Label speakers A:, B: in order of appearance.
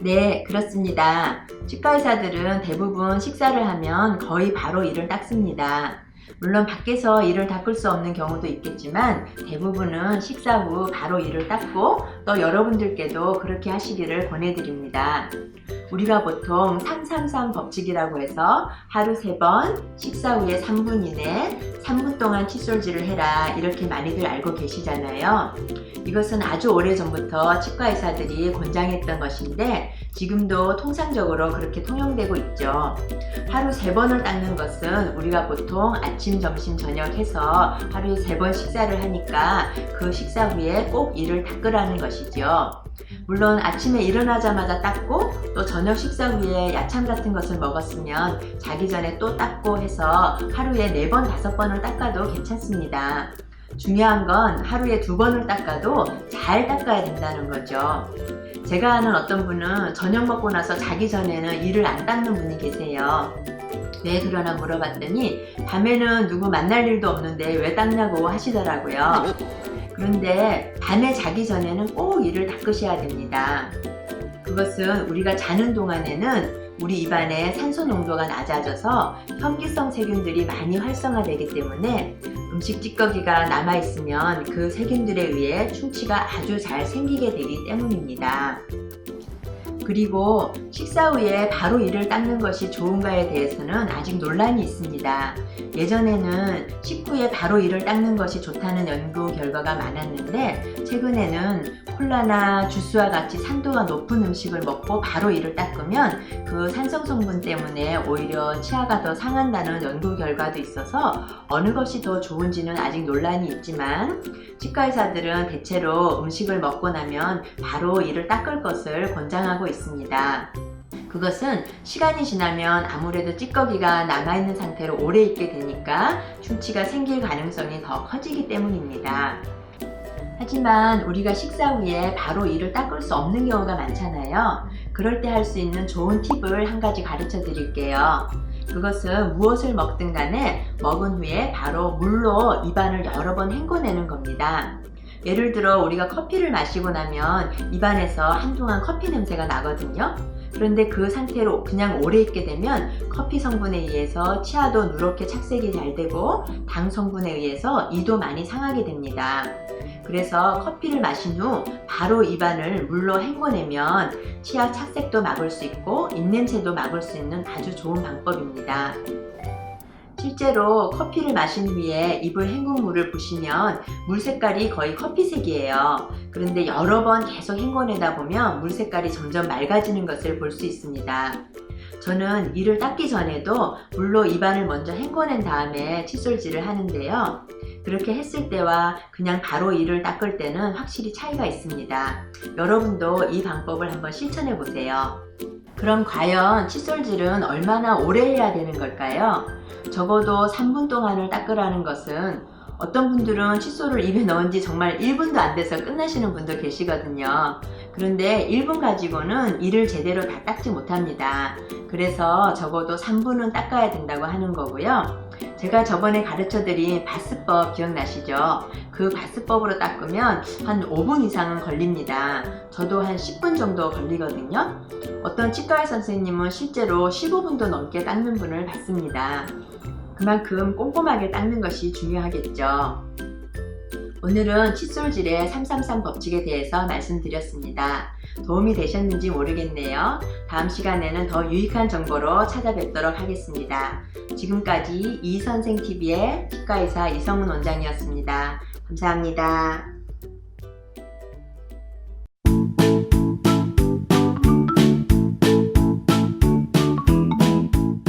A: 네, 그렇습니다. 치과 의사들은 대부분 식사를 하면 거의 바로 이를 닦습니다. 물론 밖에서 이를 닦을 수 없는 경우도 있겠지만 대부분은 식사 후 바로 이를 닦고 또 여러분들께도 그렇게 하시기를 권해드립니다. 우리가 보통 333 법칙이라고 해서 하루 3번, 식사 후에 3분 이내, 3분 동안 칫솔질을 해라 이렇게 많이들 알고 계시잖아요. 이것은 아주 오래전부터 치과 의사들이 권장했던 것인데 지금도 통상적으로 그렇게 통용되고 있죠. 하루 3번을 닦는 것은 우리가 보통 아침, 점심, 저녁 해서 하루에 3번 식사를 하니까 그 식사 후에 꼭 이를 닦으라는 것이죠. 물론 아침에 일어나자마자 닦고 또 저녁 식사 후에 야참 같은 것을 먹었으면 자기 전에 또 닦고 해서 하루에 4번, 5번을 닦아도 괜찮습니다. 중요한 건 하루에 2번을 닦아도 잘 닦아야 된다는 거죠. 제가 아는 어떤 분은 저녁 먹고 나서 자기 전에는 이를 안 닦는 분이 계세요. 왜 그러나 물어봤더니 밤에는 누구 만날 일도 없는데 왜 닦냐고 하시더라고요. 그런데 밤에 자기 전에는 꼭 이를 닦으셔야 됩니다. 그것은 우리가 자는 동안에는 우리 입안에 산소 농도가 낮아져서 현기성 세균들이 많이 활성화되기 때문에 음식 찌꺼기가 남아있으면 그 세균들에 의해 충치가 아주 잘 생기게 되기 때문입니다. 그리고 식사 후에 바로 이를 닦는 것이 좋은가에 대해서는 아직 논란이 있습니다. 예전에는 식후에 바로 이를 닦는 것이 좋다는 연구 결과가 많았는데 최근에는 콜라나 주스와 같이 산도가 높은 음식을 먹고 바로 이를 닦으면 그 산성 성분 때문에 오히려 치아가 더 상한다는 연구 결과도 있어서 어느 것이 더 좋은지는 아직 논란이 있지만 치과 의사들은 대체로 음식을 먹고 나면 바로 이를 닦을 것을 권장하고 있습니다. 그것은 시간이 지나면 아무래도 찌꺼기가 남아있는 상태로 오래 있게 되니까 충치가 생길 가능성이 더 커지기 때문입니다. 하지만 우리가 식사 후에 바로 이를 닦을 수 없는 경우가 많잖아요. 그럴 때 할 수 있는 좋은 팁을 한 가지 가르쳐 드릴게요. 그것은 무엇을 먹든 간에 먹은 후에 바로 물로 입안을 여러 번 헹궈내는 겁니다. 예를 들어 우리가 커피를 마시고 나면 입안에서 한동안 커피 냄새가 나거든요. 그런데 그 상태로 그냥 오래 있게 되면 커피 성분에 의해서 치아도 누렇게 착색이 잘 되고 당 성분에 의해서 이도 많이 상하게 됩니다. 그래서 커피를 마신 후 바로 입안을 물로 헹궈내면 치아 착색도 막을 수 있고 입냄새도 막을 수 있는 아주 좋은 방법입니다. 실제로 커피를 마신 후에 입을 헹군 물을 보시면 물 색깔이 거의 커피색이에요. 그런데 여러 번 계속 헹궈내다 보면 물 색깔이 점점 맑아지는 것을 볼 수 있습니다. 저는 이를 닦기 전에도 물로 입안을 먼저 헹궈낸 다음에 칫솔질을 하는데요. 그렇게 했을 때와 그냥 바로 이를 닦을 때는 확실히 차이가 있습니다. 여러분도 이 방법을 한번 실천해 보세요. 그럼 과연 칫솔질은 얼마나 오래 해야 되는 걸까요? 적어도 3분 동안을 닦으라는 것은 어떤 분들은 칫솔을 입에 넣은 지 정말 1분도 안 돼서 끝나시는 분도 계시거든요. 그런데 1분 가지고는 이를 제대로 다 닦지 못합니다. 그래서 적어도 3분은 닦아야 된다고 하는 거고요. 제가 저번에 가르쳐드린 바스법 기억나시죠? 그 바스법으로 닦으면 한 5분 이상은 걸립니다. 저도 한 10분 정도 걸리거든요. 어떤 치과의 선생님은 실제로 15분도 넘게 닦는 분을 봤습니다. 그만큼 꼼꼼하게 닦는 것이 중요하겠죠. 오늘은 칫솔질의 333 법칙에 대해서 말씀드렸습니다. 도움이 되셨는지 모르겠네요. 다음 시간에는 더 유익한 정보로 찾아뵙도록 하겠습니다. 지금까지 이선생TV의 치과의사 이성은 원장이었습니다. 감사합니다.